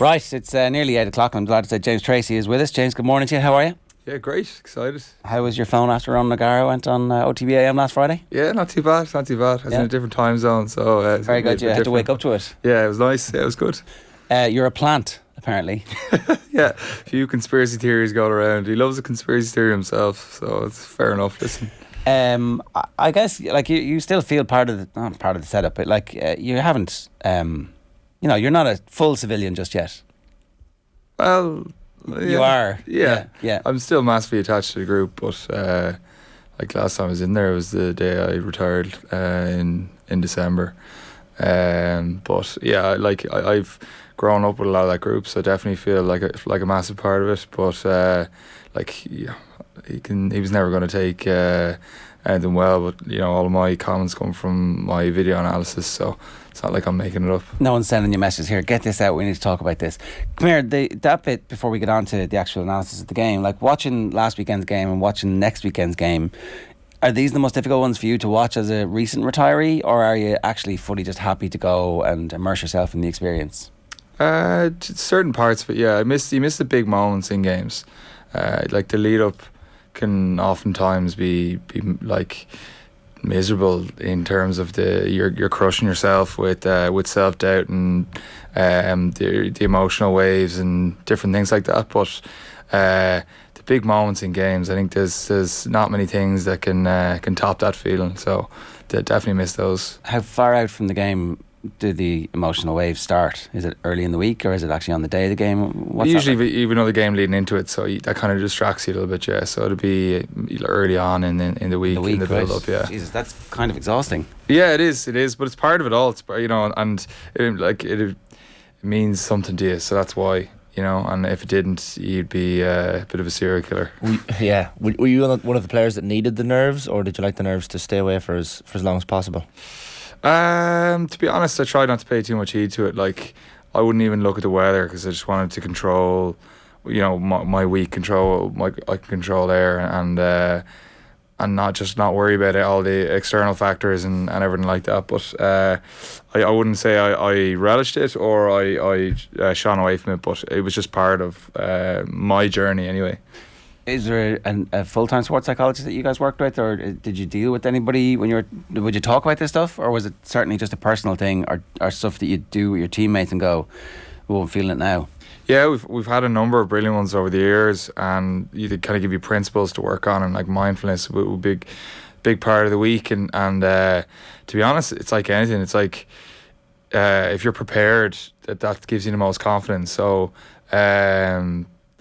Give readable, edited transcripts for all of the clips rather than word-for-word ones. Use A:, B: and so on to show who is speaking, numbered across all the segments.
A: Right, it's nearly 8 o'clock. I'm glad to say James Tracy is with us. James, good morning to you. How are you?
B: Yeah, great. Excited.
A: How was your phone after Ronan went on OTB AM last Friday?
B: Yeah, not too bad. I was in a different time zone, so
A: very good. You had to wake up to it.
B: Yeah, it was nice. Yeah, it was good.
A: You're a plant, apparently.
B: Yeah, a few conspiracy theories going around. He loves a conspiracy theory himself, so it's fair enough. Listen.
A: I guess like you still feel not part of the setup, but like you haven't. You're not a full civilian just yet.
B: Well.
A: You are.
B: Yeah.
A: Yeah.
B: I'm still massively attached to the group, but like last time I was in there, it was the day I retired in December. But yeah, like I've grown up with a lot of that group, so I definitely feel like a massive part of it. But he was never going to take anything well. But all of my comments come from my video analysis, so it's not like I'm making it up.
A: No one's sending you messages here. Get this out. We need to talk about this. Come here. That bit before we get on to the actual analysis of the game. Like watching last weekend's game and watching next weekend's game. Are these the most difficult ones for you to watch as a recent retiree, or are you actually fully just happy to go and immerse yourself in the experience?
B: Certain parts, but yeah, you miss the big moments in games. Like the lead up can oftentimes be like miserable in terms of you're crushing yourself with self doubt and the emotional waves and different things like that. But the big moments in games, I think there's not many things that can top that feeling. So definitely miss those.
A: How far out from the game do the emotional waves start? Is it early in the week or is it actually on the day of the game?
B: Usually even though the game leading into it, so that kind of distracts you a little bit, yeah. So it'll be early on in the week, in the build up, yeah.
A: Jesus, that's kind of exhausting.
B: Yeah, it is, but it's part of it all. It's and it means something to you, so that's why. And if it didn't, you'd be a bit of a serial killer.
C: Were you one of the players that needed the nerves, or did you like the nerves to stay away for as long as possible?
B: To be honest, I tried not to pay too much heed to it. Like, I wouldn't even look at the weather because I just wanted to control, my week, I can control there and not worry about it, all the external factors and everything like that. But I wouldn't say I relished it or I shone away from it, but it was just part of my journey anyway.
A: Is there a full-time sports psychologist that you guys worked with, or did you deal with anybody would you talk about this stuff, or was it certainly just a personal thing, or stuff that you do with your teammates and go, oh, I'm feeling it now?
B: Yeah, we've had a number of brilliant ones over the years, and they kind of give you principles to work on, and like mindfulness will be big part of the week, and to be honest, it's like anything. It's like if you're prepared, that gives you the most confidence. So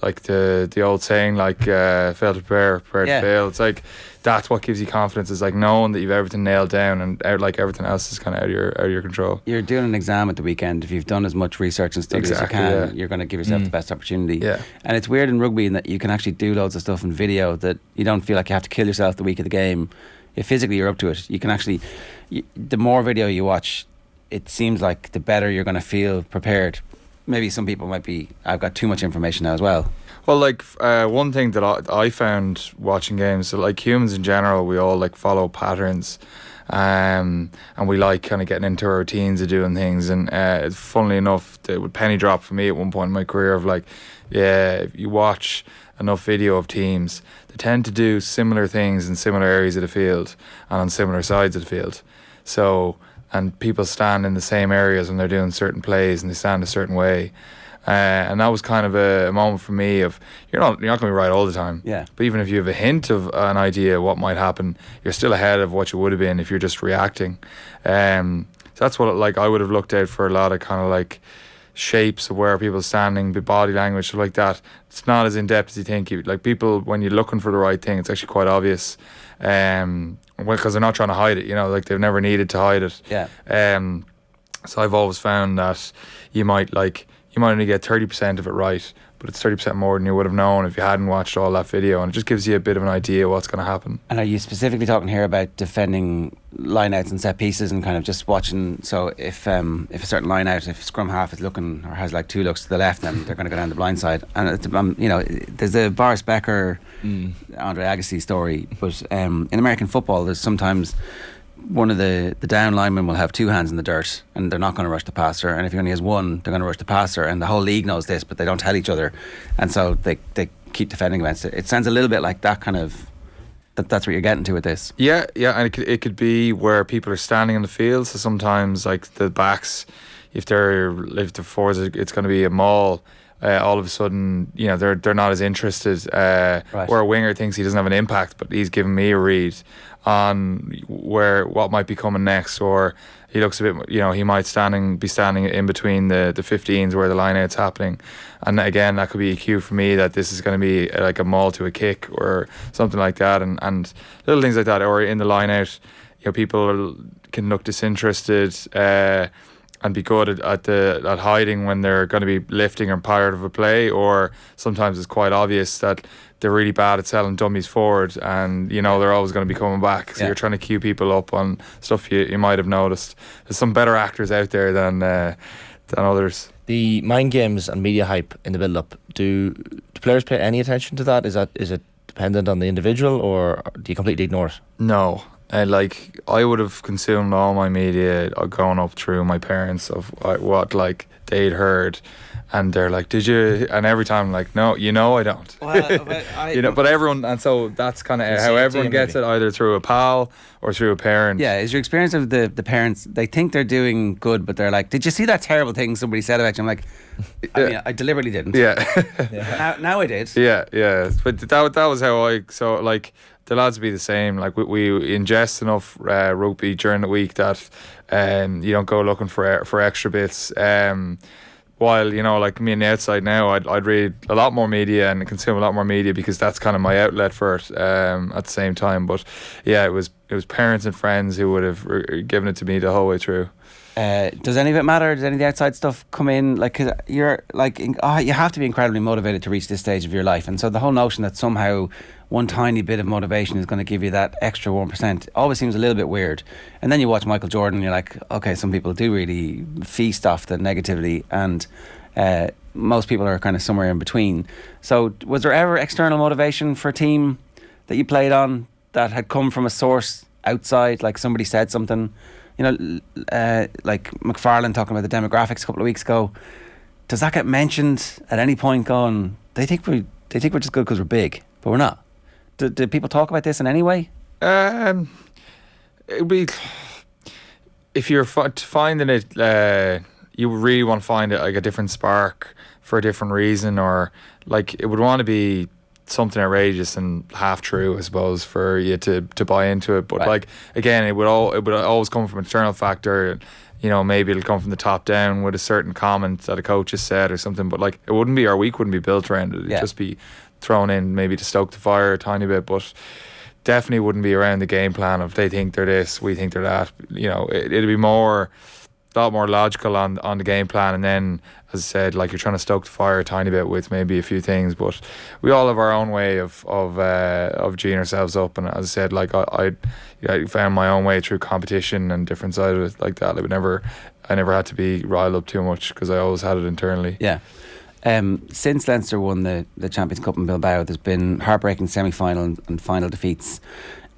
B: like the old saying, like fail to prepare to fail. It's like that's what gives you confidence. It's like knowing that you've everything nailed down, and like everything else is kind of out of your control.
A: You're doing an exam at the weekend. If you've done as much research and study as you can, you're going to give yourself the best opportunity.
B: Yeah. And
A: it's weird in rugby in that you can actually do loads of stuff in video that you don't feel like you have to kill yourself the week of the game. If physically you're up to it, you can actually. The more video you watch, it seems like the better you're going to feel prepared. Maybe some people might be, I've got too much information now as well.
B: Well, like one thing that I found watching games, so like humans in general, we all like follow patterns, and we like kind of getting into our routines of doing things. And funnily enough, it would penny drop for me at one point in my career of like, if you watch enough video of teams, they tend to do similar things in similar areas of the field and on similar sides of the field. So, and people stand in the same areas when they're doing certain plays, and they stand a certain way. And that was kind of a moment for me of you're not going to be right all the time.
A: Yeah.
B: But even if you have a hint of an idea what might happen, you're still ahead of what you would have been if you're just reacting. So that's what I would have looked out for, a lot of kind of like shapes of where people are standing, body language, stuff like that. It's not as in depth as you think. Like people, when you're looking for the right thing, it's actually quite obvious. Because they're not trying to hide it, like they've never needed to hide it.
A: Yeah.
B: So I've always found that you might only get 30% of it right, but it's 30% more than you would have known if you hadn't watched all that video, and it just gives you a bit of an idea what's going to happen.
A: And are you specifically talking here about defending line-outs and set pieces and kind of just watching, so if a certain line-out, if scrum half is looking or has like two looks to the left, then they're going to go down the blind side. And there's a Boris Becker, Andre Agassi story, but in American football there's sometimes one of the down linemen will have two hands in the dirt and they're not going to rush the passer, and if he only has one, they're going to rush the passer, and the whole league knows this, but they don't tell each other, and so they keep defending against it. It sounds a little bit like that kind of. That's what you're getting to with this.
B: Yeah, and it could be where people are standing in the field. So sometimes, like the backs, if the forwards, it's going to be a maul. All of a sudden, they're not as interested.
A: Right.
B: Where a winger thinks he doesn't have an impact, but he's giving me a read on what might be coming next, or he looks a bit. He might be standing in between the 15s where the line out's happening, and again that could be a cue for me that this is going to be like a maul to a kick or something like that, and little things like that, or in the line out, people can look disinterested. And be good at hiding when they're going to be lifting or part of a play, or sometimes it's quite obvious that they're really bad at selling dummies forward, and they're always going to be coming back. So you're trying to cue people up on stuff you might have noticed. There's some better actors out there than others.
C: The mind games and media hype in the build-up. Do players pay any attention to that? Is it dependent on the individual, or do you completely ignore it?
B: No. I would have consumed all my media going up through my parents of what they'd heard, and they're like, "Did you?" And every time I'm like, "No, I don't." Well, but everyone, and so that's kind of how everyone gets it, either through a pal or through a parent.
A: Yeah, is your experience of the parents? They think they're doing good, but they're like, "Did you see that terrible thing somebody said about you?" I'm like, I deliberately didn't.
B: Yeah.
A: Now I did.
B: Yeah. But that was how the lads would be the same. Like we ingest enough rugby during the week that you don't go looking for extra bits. While like me on the outside now, I'd read a lot more media and consume a lot more media because that's kind of my outlet for it. At the same time, but yeah, it was parents and friends who would have given it to me the whole way through.
A: Does any of it matter? Does any of the outside stuff come in? Like, 'cause you're like, you have to be incredibly motivated to reach this stage of your life, and so the whole notion that somehow one tiny bit of motivation is going to give you that extra 1% always seems a little bit weird. And then you watch Michael Jordan, and you're like, okay, some people do really feast off the negativity, and most people are kind of somewhere in between. So, was there ever external motivation for a team that you played on that had come from a source outside, like somebody said something? Like McFarlane talking about the demographics a couple of weeks ago. Does that get mentioned at any point? Going, they think we're just good because we're big, but we're not. Do people talk about this in any way?
B: It would be if you're finding it. You really want to find it like a different spark for a different reason, or like it would want to be something outrageous and half true, I suppose, for you to buy into it. But
A: right.
B: Like again, it would always come from an external factor. Maybe it'll come from the top down with a certain comment that a coach has said or something. But like our week wouldn't be built around it. It'd just be thrown in maybe to stoke the fire a tiny bit, but definitely wouldn't be around the game plan of they think they're this, we think they're that. It'd be a lot more logical on the game plan, and then, as I said, like you're trying to stoke the fire a tiny bit with maybe a few things, but we all have our own way of geeing ourselves up. And as I said, like I found my own way through competition and different sides of it like that. I never had to be riled up too much because I always had it internally.
A: Yeah. Since Leinster won the Champions Cup in Bilbao, there's been heartbreaking semi-final and final defeats,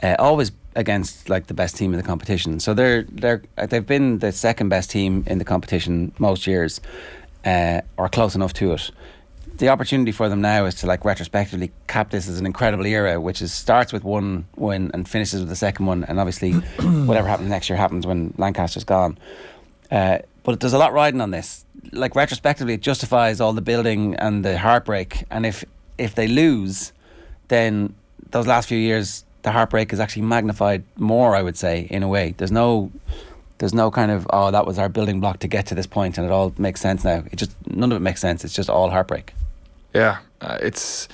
A: always against like the best team in the competition. So they've been the second best team in the competition most years, or close enough to it. The opportunity for them now is to like retrospectively cap this as an incredible era, which starts with one win and finishes with the second one, and obviously whatever happens next year happens when Lancaster's gone. But there's a lot riding on this. Like retrospectively, it justifies all the building and the heartbreak. And if they lose, then those last few years, the heartbreak is actually magnified more, I would say, in a way. There's no kind of, that was our building block to get to this point and it all makes sense now. None of it makes sense. It's just all heartbreak.
B: Yeah, it's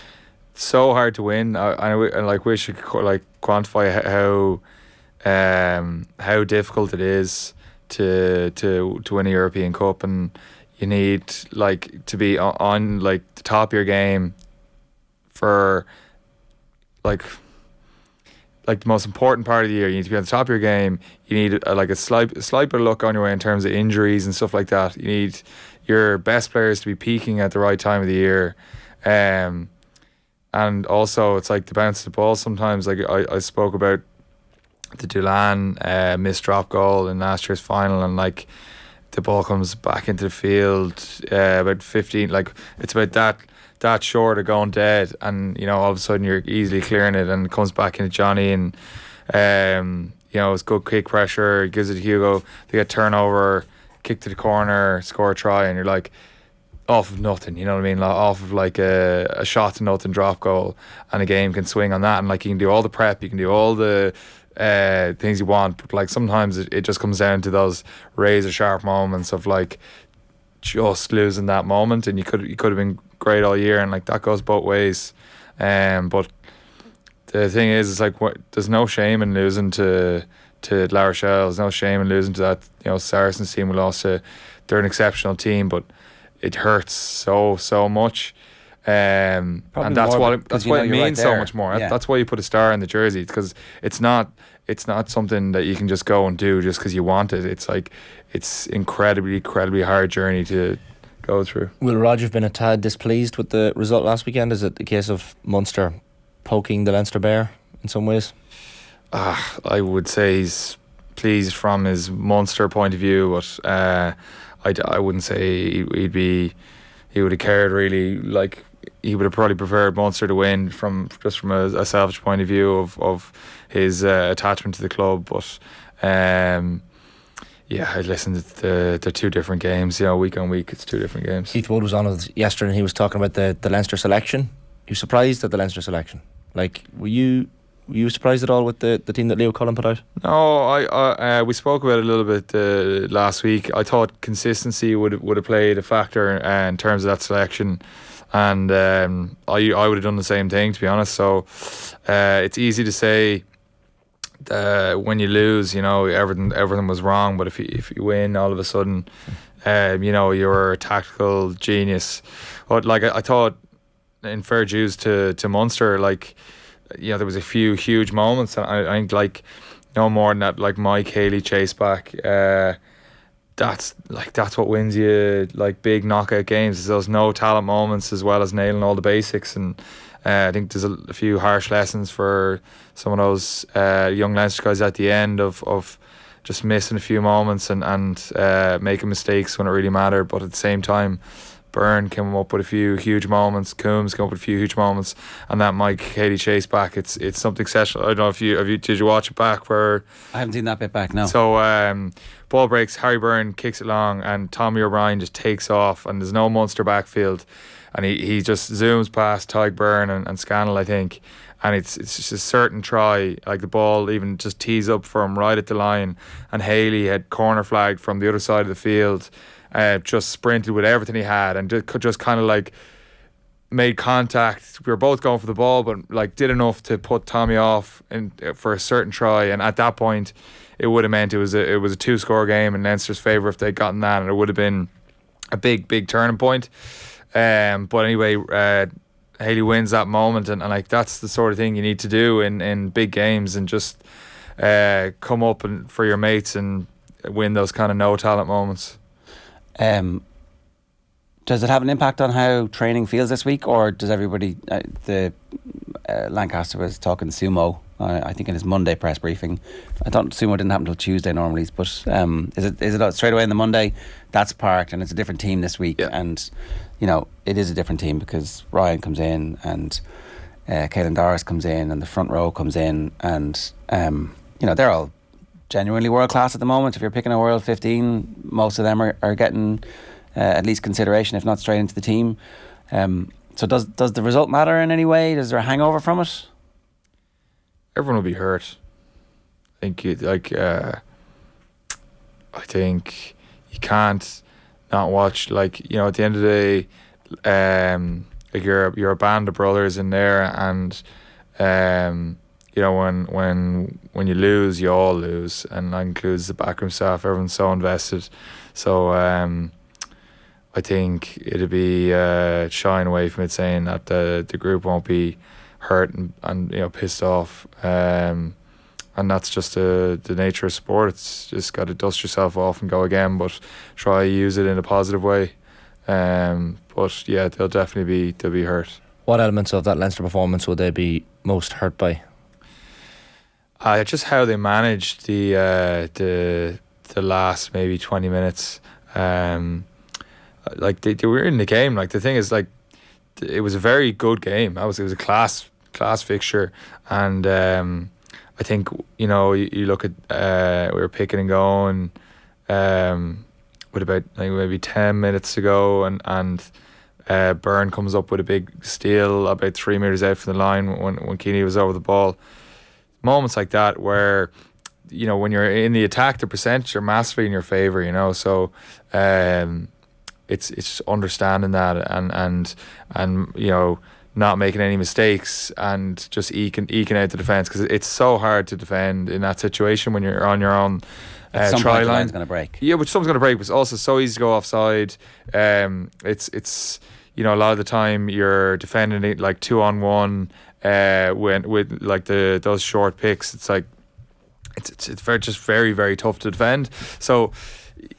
B: so hard to win. I wish you could quantify how difficult it is to win a European Cup, and you need to be on the top of your game for the most important part of the year. You need to be on the top of your game. You need a slight bit of luck on your way in terms of injuries and stuff like that. You need your best players to be peaking at the right time of the year, and also it's like the bounce of the ball sometimes. Like I spoke about the Doolan missed drop goal in last year's final, and like the ball comes back into the field about 15, like it's about that short of going dead, and you know all of a sudden you're easily clearing it, and it comes back into Johnny, and you know it's good kick pressure, gives it to Hugo, they get turnover, kick to the corner, score a try, and you're like off of nothing, you know what I mean, off of like a shot to nothing drop goal, and a game can swing on that, and like you can do all the prep, you can do all the things you want, but like sometimes it just comes down to those razor sharp moments of like just losing that moment, and you could have been great all year, and like that goes both ways. But the thing is, it's like there's no shame in losing to La Rochelle. There's no shame in losing to that, you know, Saracens team we lost to. They're an exceptional team, but it hurts so much. And that's what it means so much more. Yeah. That's why you put a star in the jersey, because it's not something that you can just go and do just because you want it. It's like it's incredibly hard journey to go through.
C: Will Roger have been a tad displeased with the result last weekend? Is it a case of Munster poking the Leinster bear in some ways?
B: I would say he's pleased from his Munster point of view, but I wouldn't say he would have cared really. Like he would have probably preferred Munster to win from a selfish point of view of his attachment to the club. But yeah, I listened to the two different games. You know, week on week, it's two different games.
C: Keith Wood was on us yesterday, and he was talking about the Leinster selection. You surprised at the Leinster selection? Like, were you surprised at all with the team that Leo Cullen put out?
B: No, we spoke about it a little bit last week. I thought consistency would have played a factor in terms of that selection, and I would have done the same thing, to be honest. So it's easy to say when you lose, you know, everything was wrong, but if you win, all of a sudden, you know, you're a tactical genius. But like I thought, in fair dues to Munster, like, you know, there was a few huge moments, and I think like no more than that, like Mike Haley chase back, that's what wins you like big knockout games, is those no talent moments as well as nailing all the basics. And I think there's a few harsh lessons for some of those young Leinster guys at the end of just missing a few moments and making mistakes when it really mattered. But at the same time, Byrne came up with a few huge moments, Coombs came up with a few huge moments, and that Mike Haley chase back, it's something special. I don't know if did you watch it back? Where
A: I haven't seen that bit back, no.
B: So ball breaks, Harry Byrne kicks it long, and Tommy O'Brien just takes off, and there's no Munster backfield, and he just zooms past Tyke Byrne and Scannell, I think, and it's just a certain try, like the ball even just tees up for him right at the line, and Haley had corner flagged from the other side of the field, just sprinted with everything he had, and just kind of like made contact. We were both going for the ball, but like did enough to put Tommy off for a certain try, and at that point it would have meant it was a 2-score game in Leinster's favour if they'd gotten that, and it would have been a big turning point. But anyway, Haley wins that moment, and like that's the sort of thing you need to do in big games, and just come up and for your mates and win those kind of no talent moments.
A: Does it have an impact on how training feels this week, or does everybody? Lancaster was talking sumo, I think, in his Monday press briefing. I thought sumo didn't happen until Tuesday normally, but is it straight away on the Monday? That's parked, and it's a different team this week,
B: yeah.
A: And you know it is a different team because Ryan comes in and Caelan Doris comes in and the front row comes in, and you know they're all genuinely world class at the moment. If you're picking a world 15, most of them are getting at least consideration, if not straight into the team. So does the result matter in any way? Is there a hangover from it?
B: Everyone will be hurt. I think I think you can't not watch. Like, you know, at the end of the day, like you're a band of brothers in there, and you know, when you lose, you all lose, and that includes the backroom staff. Everyone's so invested. So I think it'd be shying away from it saying that the group won't be hurt and you know pissed off. And that's just the nature of sport. It's just got to dust yourself off and go again, but try use it in a positive way. But yeah, they'll definitely be hurt.
C: What elements of that Leinster performance would they be most hurt by?
B: Just how they managed the last maybe 20 minutes. Like they were in the game. Like the thing is, like, it was a very good game. It was a class fixture, and I think, you know, you look at we were picking and going with about like maybe 10 minutes to go, and Byrne comes up with a big steal about 3 meters out from the line when Keane was over the ball. Moments like that where, you know, when you're in the attack, the percentages are massively in your favour, you know. So it's just understanding that and you know, not making any mistakes and just eking out the defence, because it's so hard to defend in that situation when you're on your own try line. The
A: line's going to break.
B: Yeah, but someone's going to break. But it's also so easy to go offside. It's you know, a lot of the time you're defending it like 2-on-1 when with like those short picks. It's like it's very, very tough to defend. So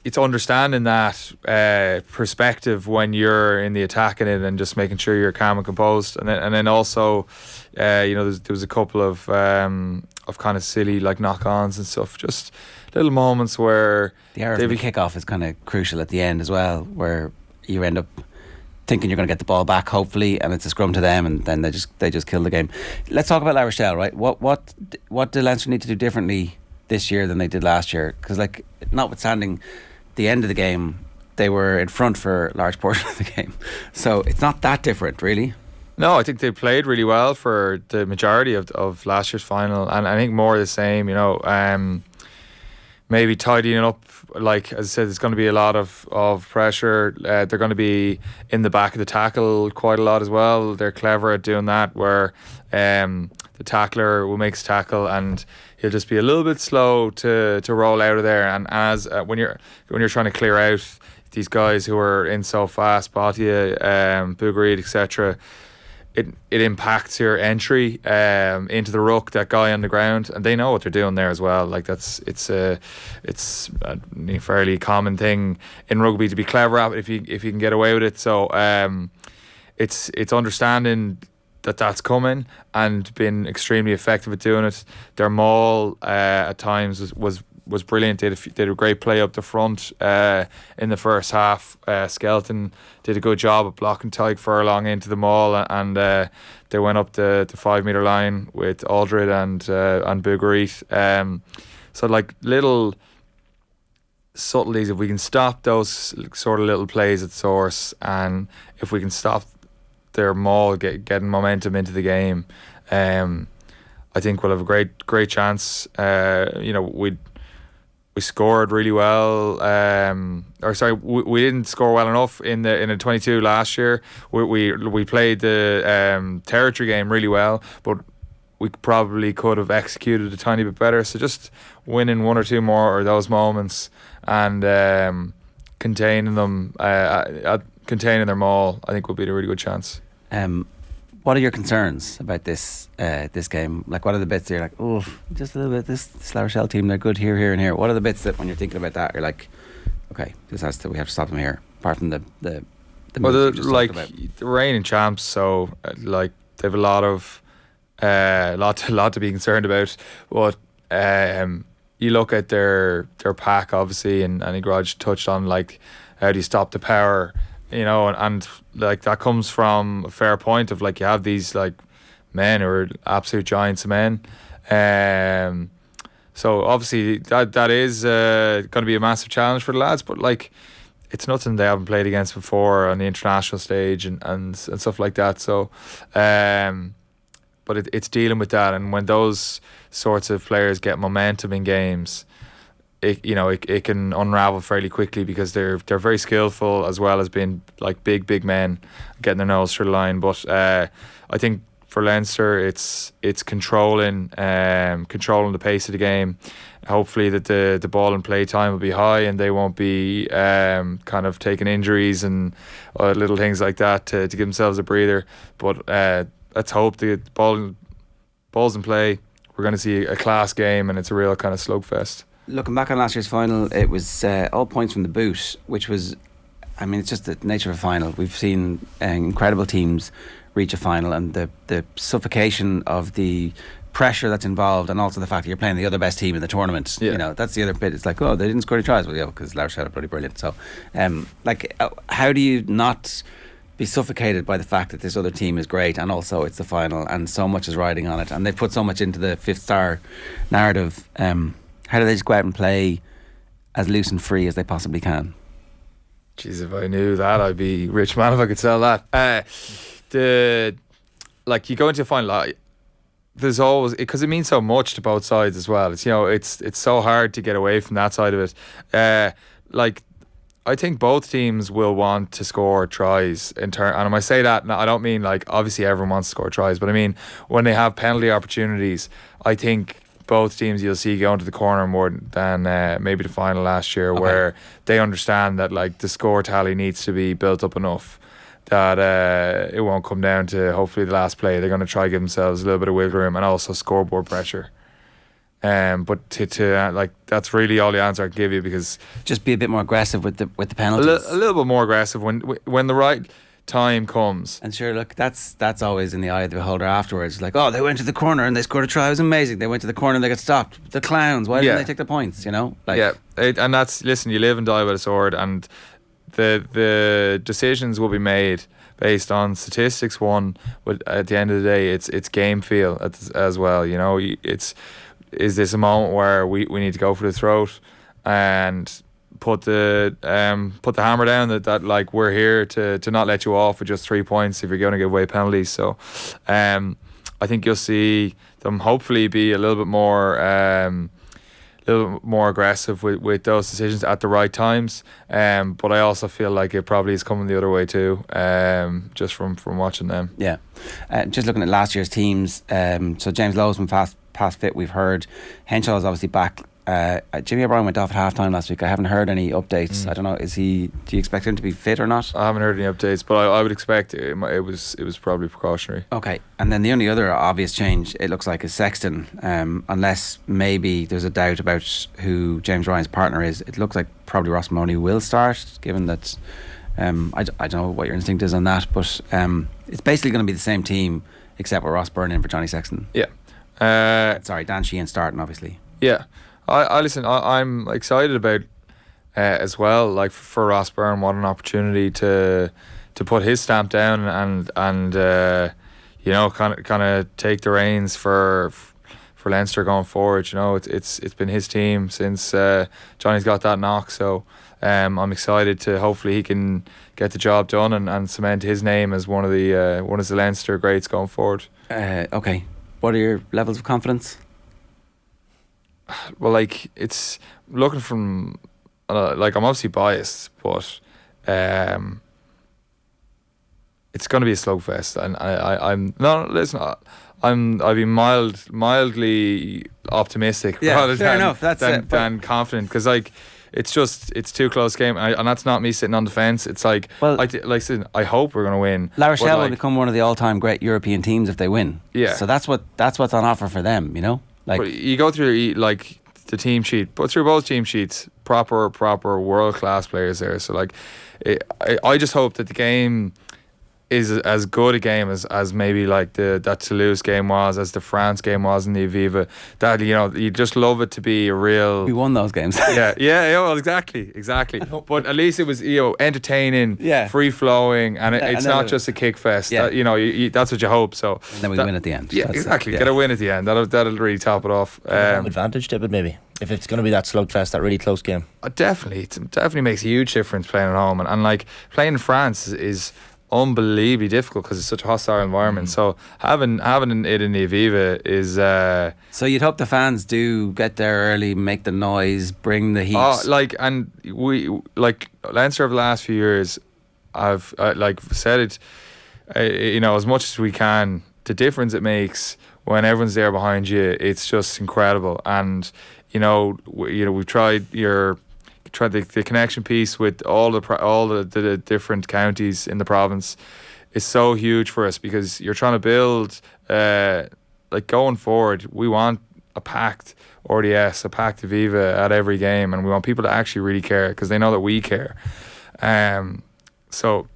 B: it's understanding that perspective when you're in the attack in it, and just making sure you're calm and composed. And then also, you know, there was a couple of kind of silly like knock-ons and stuff. Just little moments where
A: the error of the kickoff is kind of crucial at the end as well, where you end up thinking you're going to get the ball back, hopefully, and it's a scrum to them, and then they just kill the game. Let's talk about La Rochelle, right? What do Leinster need to do differently this year than they did last year? Because, like, notwithstanding the end of the game, they were in front for a large portion of the game, so it's not that different, really.
B: No, I think they played really well for the majority of last year's final, and I think more of the same, you know. Maybe tidying up, like as I said, there's going to be a lot of pressure. They're going to be in the back of the tackle quite a lot as well. They're clever at doing that, where the tackler will make his tackle and he'll just be a little bit slow to roll out of there. And as when you're trying to clear out these guys who are in so fast, Bhatia, Bugreed, etc., it impacts your entry into the ruck, that guy on the ground, and they know what they're doing there as well. Like it's a fairly common thing in rugby to be clever at it if you can get away with it. So it's understanding that's coming and been extremely effective at doing it. Their maul at times was brilliant. They did a great play up the front in the first half. Skelton did a good job of blocking Tyke Furlong into the maul, and they went up the 5 metre line with Aldred and Bugarit. So like little subtleties, if we can stop those sort of little plays at source, and if we can stop their maul getting momentum into the game, I think we'll have a great chance. You know, we scored really well. We didn't score well enough in a 22 last year. We played the territory game really well, but we probably could have executed a tiny bit better. So just winning one or two more of those moments and containing them, containing their maul, I think will be a really good chance.
A: What are your concerns about this game? Like, what are the bits that you're like, oh, just a little bit, this La Rochelle team, they're good here and here. What are the bits that when you're thinking about that, you're like, okay, we have to stop them here, apart from the
B: well, like the reigning champs, so like they have a lot to be concerned about. But you look at their pack, obviously, and Grudge touched on, like, how do you stop the power? You know, and like that comes from a fair point of, like, you have these like men who are absolute giants of men. So obviously that is going to be a massive challenge for the lads, but like it's nothing they haven't played against before on the international stage and stuff like that. So, but it's dealing with that, and when those sorts of players get momentum in games, it can unravel fairly quickly, because they're very skillful as well as being like big men getting their nose through the line. But I think for Leinster it's controlling the pace of the game. Hopefully that the ball and play time will be high, and they won't be kind of taking injuries and little things like that to give themselves a breather. But let's hope the balls in play, we're going to see a class game, and it's a real kind of slugfest.
A: Looking back on last year's final, it was all points from the boot, which was, I mean, it's just the nature of a final. We've seen incredible teams reach a final, and the suffocation of the pressure that's involved, and also the fact that you're playing the other best team in the tournament.
B: Yeah.
A: You know, that's the other bit. It's like, oh, they didn't score any tries. Well, yeah, because Rochelle are pretty brilliant. So, how do you not be suffocated by the fact that this other team is great, and also it's the final, and so much is riding on it, and they've put so much into the fifth star narrative? How do they just go out and play as loose and free as they possibly can?
B: Jeez, if I knew that, I'd be a rich man if I could sell that. You go into a final, there's always, because it means so much to both sides as well. It's, it's so hard to get away from that side of it. I think both teams will want to score tries and when I say that, I don't mean obviously everyone wants to score tries, but I mean when they have penalty opportunities, I think both teams you'll see going to the corner more than maybe the final last year, where they understand that the score tally needs to be built up enough that it won't come down to hopefully the last play. They're going to try to give themselves a little bit of wiggle room and also scoreboard pressure. But that's really all the answer I can give you, because
A: just be a bit more aggressive with the penalties.
B: A little bit more aggressive when the right time comes.
A: And sure, look, that's always in the eye of the beholder afterwards. Like, oh, they went to the corner and they scored a try. It was amazing. They went to the corner and they got stopped. The clowns. Why didn't they take the points? You know.
B: And that's, listen, you live and die by the sword, and the decisions will be made based on statistics. But at the end of the day, it's game feel as well. You know, is this a moment where we need to go for the throat and put the hammer down that we're here to not let you off with just 3 points if you're going to give away penalties. So I think you'll see them hopefully be a little bit more aggressive with those decisions at the right times. But I also feel like it probably is coming the other way too, just from watching them.
A: Yeah. Just looking at last year's teams, so James Lowe's been past fit, we've heard. Henshaw is obviously back. Jimmy O'Brien went off at half time last week. I haven't heard any updates. I don't know, do you expect him to be fit or not?
B: I haven't heard any updates, but I would expect it was probably precautionary.
A: Okay. And then the only other obvious change, it looks like, is Sexton, unless maybe there's a doubt about who James Ryan's partner is. It looks like probably Ross Mahoney will start, given that I don't know what your instinct is on that, but it's basically going to be the same team except with Ross Byrne in for Johnny Sexton.
B: Yeah.
A: Sorry, Dan Sheehan starting, obviously.
B: Yeah. I'm excited about as well, for Ross Byrne, what an opportunity to put his stamp down and kind of take the reins for Leinster going forward. You know, it's been his team since Johnny's got that knock, so I'm excited to hopefully he can get the job done and cement his name as one of the Leinster greats going forward.
A: Okay, what are your levels of confidence?
B: Well, it's looking from I'm obviously biased, but it's going to be a slugfest, and I'd be mildly optimistic rather than confident, because it's too close game, and that's not me sitting on the fence. It's I hope we're going to win.
A: La Rochelle will become one of the all-time great European teams if they win.
B: Yeah.
A: So that's what's on offer for them, you know.
B: But you go through the team sheet, but through both team sheets, proper world class players there. So I just hope that the game is as good a game as maybe that Toulouse game was, as the France game was in the Aviva. That you just love it to be a real.
A: We won those games.
B: yeah. Well, exactly. But at least it was entertaining, free flowing, and it's not just a kick fest.
A: Yeah.
B: That's what you hope. So
A: and then we win at the end.
B: Yeah,
A: That's
B: exactly. Get a win at the end. That'll really top it off.
C: Advantage, David, maybe, if it's going to be that slugfest, that really close game.
B: Definitely, it definitely makes a huge difference playing at home, and playing in France is unbelievably difficult because it's such a hostile environment. So having it in the Aviva is
A: so you'd hope the fans do get there early, make the noise, bring the heat.
B: And we Leinster over the last few years, I've said it, as much as we can, the difference it makes when everyone's there behind you, it's just incredible. And we've tried the connection piece with all the different counties in the province is so huge for us, because you're trying to build going forward. We want a packed RDS, a packed Aviva at every game, and we want people to actually really care, because they know that we care. So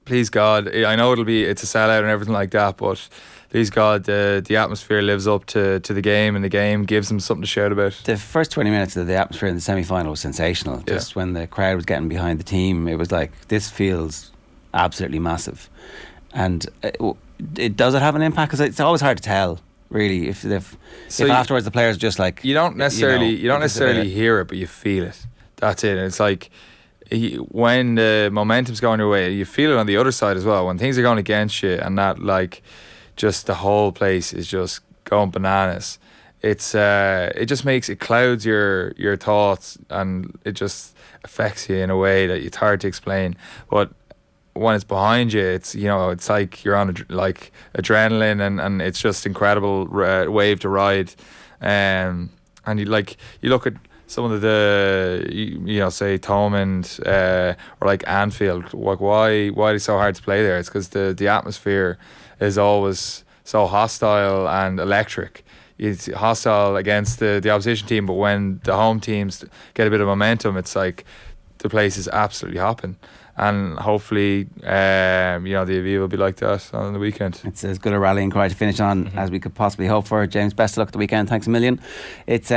B: please God, I know it's a sellout and everything like that, but please God, the atmosphere lives up to the game, and the game gives them something to shout about.
A: The first 20 minutes of the atmosphere in the semi-final was sensational. Just when the crowd was getting behind the team, it was like, this feels absolutely massive. And does it have an impact? Because it's always hard to tell, really, if afterwards the players just like,
B: you don't necessarily hear it, but you feel it. That's it. And it's like, when the momentum's going your way, you feel it on the other side as well. When things are going against you, and that, like, just the whole place is just going bananas. It just clouds your thoughts, and it just affects you in a way that it's hard to explain. But when it's behind you, it's like you're on like adrenaline, and it's just incredible wave to ride. And you look at some of the say Thomond or like Anfield. Like, why it's so hard to play there? It's because the atmosphere is always so hostile and electric. It's hostile against the opposition team, but when the home teams get a bit of momentum, it's like the place is absolutely hopping. And hopefully, the Aviva will be like that on the weekend.
A: It's as good a rallying cry to finish on as we could possibly hope for. James, best of luck at the weekend. Thanks a million. It's